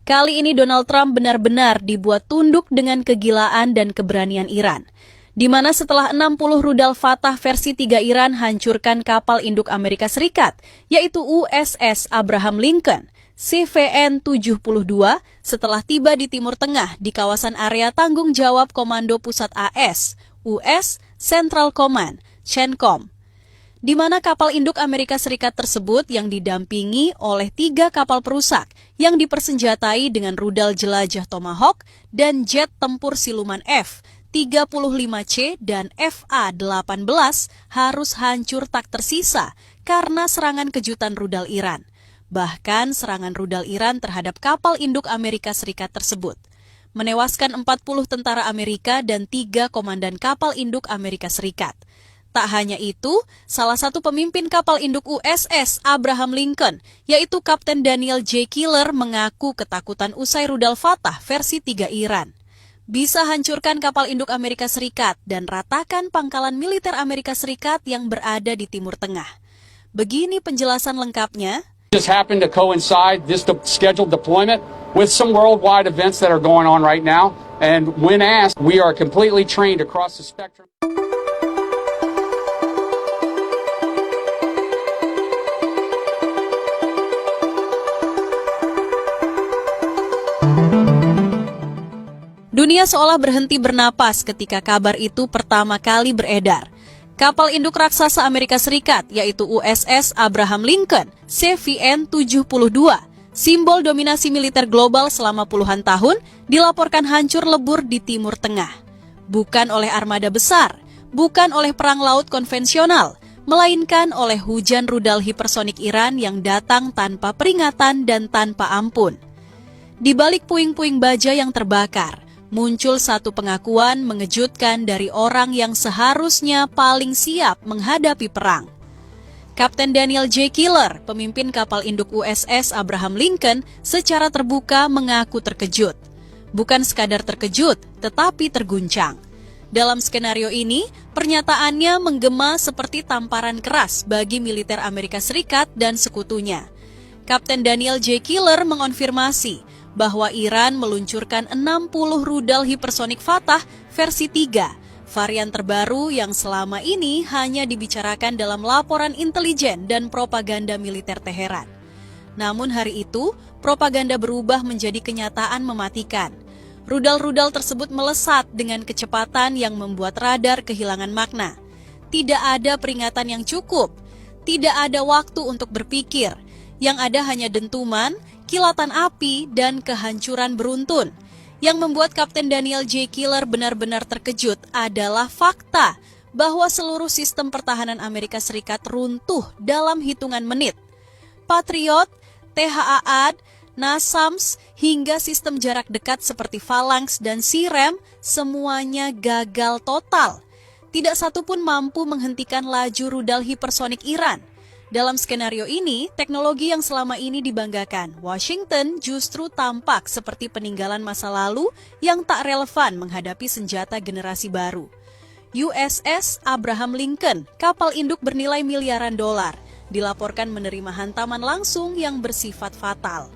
Kali ini Donald Trump benar-benar dibuat tunduk dengan kegilaan dan keberanian Iran. Di mana setelah 60 rudal Fatah versi 3 Iran hancurkan kapal induk Amerika Serikat, yaitu USS Abraham Lincoln, CVN-72, setelah tiba di Timur Tengah di kawasan area tanggung jawab Komando Pusat AS, US Central Command, CENTCOM, di mana kapal induk Amerika Serikat tersebut yang didampingi oleh 3 kapal perusak yang dipersenjatai dengan rudal jelajah Tomahawk dan jet tempur siluman F-35C dan FA-18 harus hancur tak tersisa karena serangan kejutan rudal Iran. Bahkan serangan rudal Iran terhadap kapal induk Amerika Serikat tersebut menewaskan 40 tentara Amerika dan 3 komandan kapal induk Amerika Serikat. Tak hanya itu, salah satu pemimpin kapal induk USS Abraham Lincoln, yaitu Kapten Daniel J. Killer, mengaku ketakutan usai rudal Fatah versi 3 Iran. Bisa hancurkan kapal induk Amerika Serikat dan ratakan pangkalan militer Amerika Serikat yang berada di Timur Tengah. Begini penjelasan lengkapnya. This happened to coincide, this scheduled deployment, with some worldwide events that are going on right now. And when asked, we are completely trained across the spectrum. Dunia seolah berhenti bernapas ketika kabar itu pertama kali beredar. Kapal induk raksasa Amerika Serikat, yaitu USS Abraham Lincoln, CVN-72, simbol dominasi militer global selama puluhan tahun, dilaporkan hancur lebur di Timur Tengah. Bukan oleh armada besar, bukan oleh perang laut konvensional, melainkan oleh hujan rudal hipersonik Iran yang datang tanpa peringatan dan tanpa ampun. Di balik puing-puing baja yang terbakar, muncul satu pengakuan mengejutkan dari orang yang seharusnya paling siap menghadapi perang. Kapten Daniel J. Killer, pemimpin kapal induk USS Abraham Lincoln, secara terbuka mengaku terkejut. Bukan sekadar terkejut, tetapi terguncang. Dalam skenario ini, pernyataannya menggema seperti tamparan keras bagi militer Amerika Serikat dan sekutunya. Kapten Daniel J. Killer mengonfirmasi bahwa Iran meluncurkan 60 rudal hipersonik Fatah versi 3, varian terbaru yang selama ini hanya dibicarakan dalam laporan intelijen dan propaganda militer Teheran. Namun hari itu, propaganda berubah menjadi kenyataan mematikan. Rudal-rudal tersebut melesat dengan kecepatan yang membuat radar kehilangan makna. Tidak ada peringatan yang cukup, tidak ada waktu untuk berpikir. Yang ada hanya dentuman, kilatan api, dan kehancuran beruntun. Yang membuat Kapten Daniel J. Killer benar-benar terkejut adalah fakta bahwa seluruh sistem pertahanan Amerika Serikat runtuh dalam hitungan menit. Patriot, THAAD, NASAMS, hingga sistem jarak dekat seperti Phalanx dan SIREM semuanya gagal total. Tidak satu pun mampu menghentikan laju rudal hipersonik Iran. Dalam skenario ini, teknologi yang selama ini dibanggakan Washington justru tampak seperti peninggalan masa lalu yang tak relevan menghadapi senjata generasi baru. USS Abraham Lincoln, kapal induk bernilai miliaran dolar, dilaporkan menerima hantaman langsung yang bersifat fatal.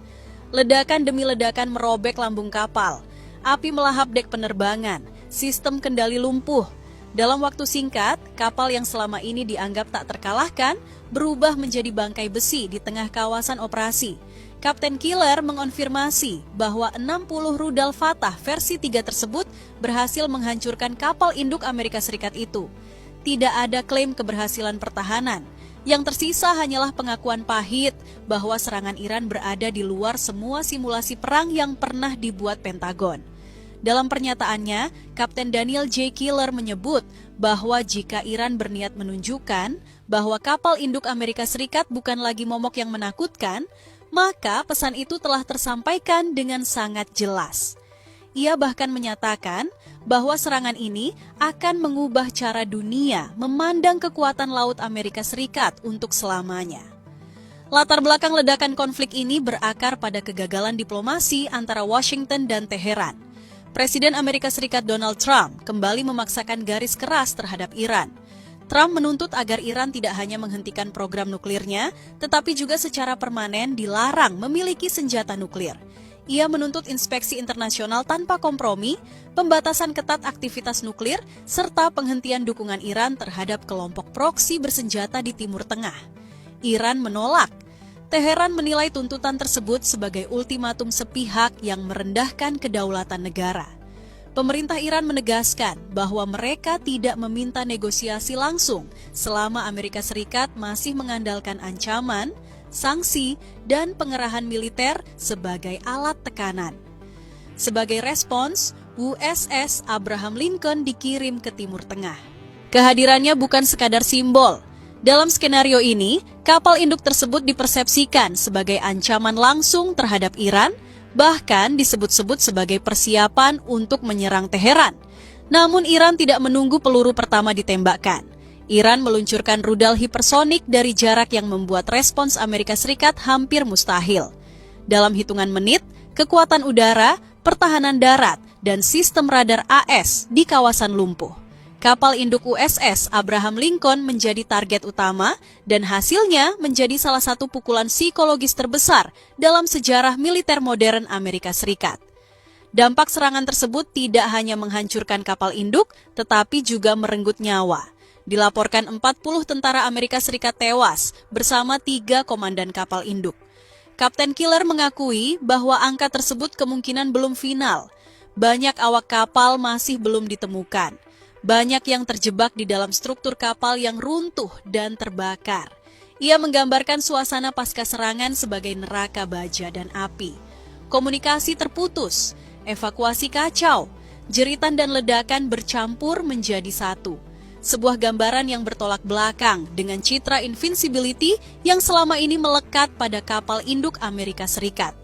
Ledakan demi ledakan merobek lambung kapal, api melahap dek penerbangan, sistem kendali lumpuh. Dalam waktu singkat, kapal yang selama ini dianggap tak terkalahkan berubah menjadi bangkai besi di tengah kawasan operasi. Kapten Killer mengonfirmasi bahwa 60 rudal Fatah versi 3 tersebut berhasil menghancurkan kapal induk Amerika Serikat itu. Tidak ada klaim keberhasilan pertahanan. Yang tersisa hanyalah pengakuan pahit bahwa serangan Iran berada di luar semua simulasi perang yang pernah dibuat Pentagon. Dalam pernyataannya, Kapten Daniel J. Killer menyebut bahwa jika Iran berniat menunjukkan bahwa kapal induk Amerika Serikat bukan lagi momok yang menakutkan, maka pesan itu telah tersampaikan dengan sangat jelas. Ia bahkan menyatakan bahwa serangan ini akan mengubah cara dunia memandang kekuatan laut Amerika Serikat untuk selamanya. Latar belakang ledakan konflik ini berakar pada kegagalan diplomasi antara Washington dan Teheran. Presiden Amerika Serikat Donald Trump kembali memaksakan garis keras terhadap Iran. Trump menuntut agar Iran tidak hanya menghentikan program nuklirnya, tetapi juga secara permanen dilarang memiliki senjata nuklir. ia menuntut inspeksi internasional tanpa kompromi, pembatasan ketat aktivitas nuklir, serta penghentian dukungan Iran terhadap kelompok proksi bersenjata di Timur Tengah. Iran menolak. Teheran menilai tuntutan tersebut sebagai ultimatum sepihak yang merendahkan kedaulatan negara. Pemerintah Iran menegaskan bahwa mereka tidak meminta negosiasi langsung selama Amerika Serikat masih mengandalkan ancaman, sanksi, dan pengerahan militer sebagai alat tekanan. Sebagai respons, USS Abraham Lincoln dikirim ke Timur Tengah. Kehadirannya bukan sekadar simbol. Dalam skenario ini, kapal induk tersebut dipersepsikan sebagai ancaman langsung terhadap Iran, bahkan disebut-sebut sebagai persiapan untuk menyerang Teheran. Namun Iran tidak menunggu peluru pertama ditembakkan. Iran meluncurkan rudal hipersonik dari jarak yang membuat respons Amerika Serikat hampir mustahil. Dalam hitungan menit, kekuatan udara, pertahanan darat, dan sistem radar AS di kawasan lumpuh. Kapal induk USS Abraham Lincoln menjadi target utama dan hasilnya menjadi salah satu pukulan psikologis terbesar dalam sejarah militer modern Amerika Serikat. Dampak serangan tersebut tidak hanya menghancurkan kapal induk, tetapi juga merenggut nyawa. Dilaporkan 40 tentara Amerika Serikat tewas bersama 3 komandan kapal induk. Kapten Killer mengakui bahwa angka tersebut kemungkinan belum final. Banyak awak kapal masih belum ditemukan. Banyak yang terjebak di dalam struktur kapal yang runtuh dan terbakar. Ia menggambarkan suasana pasca serangan sebagai neraka baja dan api. Komunikasi terputus, evakuasi kacau, jeritan dan ledakan bercampur menjadi satu. Sebuah gambaran yang bertolak belakang dengan citra invincibility yang selama ini melekat pada kapal induk Amerika Serikat.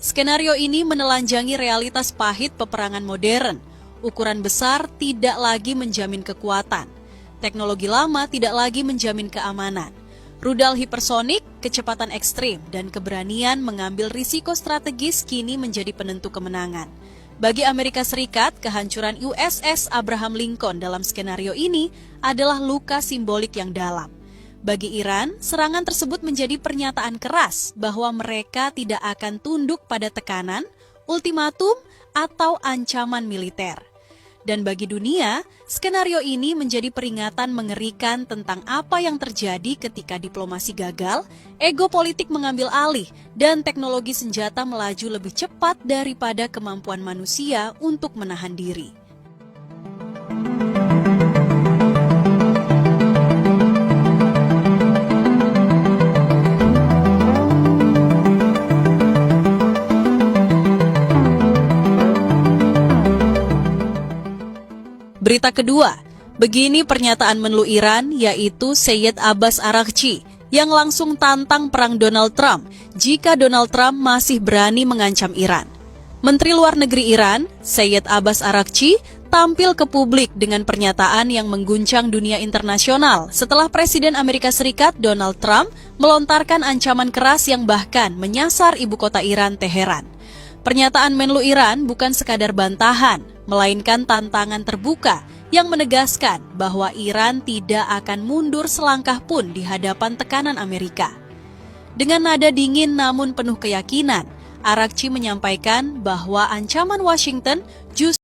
Skenario ini menelanjangi realitas pahit peperangan modern. Ukuran besar tidak lagi menjamin kekuatan. Teknologi lama tidak lagi menjamin keamanan. Rudal hipersonik, kecepatan ekstrim, dan keberanian mengambil risiko strategis kini menjadi penentu kemenangan. Bagi Amerika Serikat, kehancuran USS Abraham Lincoln dalam skenario ini adalah luka simbolik yang dalam. Bagi Iran, serangan tersebut menjadi pernyataan keras bahwa mereka tidak akan tunduk pada tekanan, ultimatum, atau ancaman militer. Dan bagi dunia, skenario ini menjadi peringatan mengerikan tentang apa yang terjadi ketika diplomasi gagal, ego politik mengambil alih, dan teknologi senjata melaju lebih cepat daripada kemampuan manusia untuk menahan diri. Berita kedua, begini pernyataan Menlu Iran yaitu Syed Abbas Araghchi yang langsung tantang perang Donald Trump jika Donald Trump masih berani mengancam Iran. Menteri Luar Negeri Iran, Syed Abbas Araghchi, tampil ke publik dengan pernyataan yang mengguncang dunia internasional setelah Presiden Amerika Serikat Donald Trump melontarkan ancaman keras yang bahkan menyasar ibu kota Iran, Teheran. Pernyataan Menlu Iran bukan sekadar bantahan, melainkan tantangan terbuka yang menegaskan bahwa Iran tidak akan mundur selangkah pun di hadapan tekanan Amerika. Dengan nada dingin namun penuh keyakinan, Araghchi menyampaikan bahwa ancaman Washington justru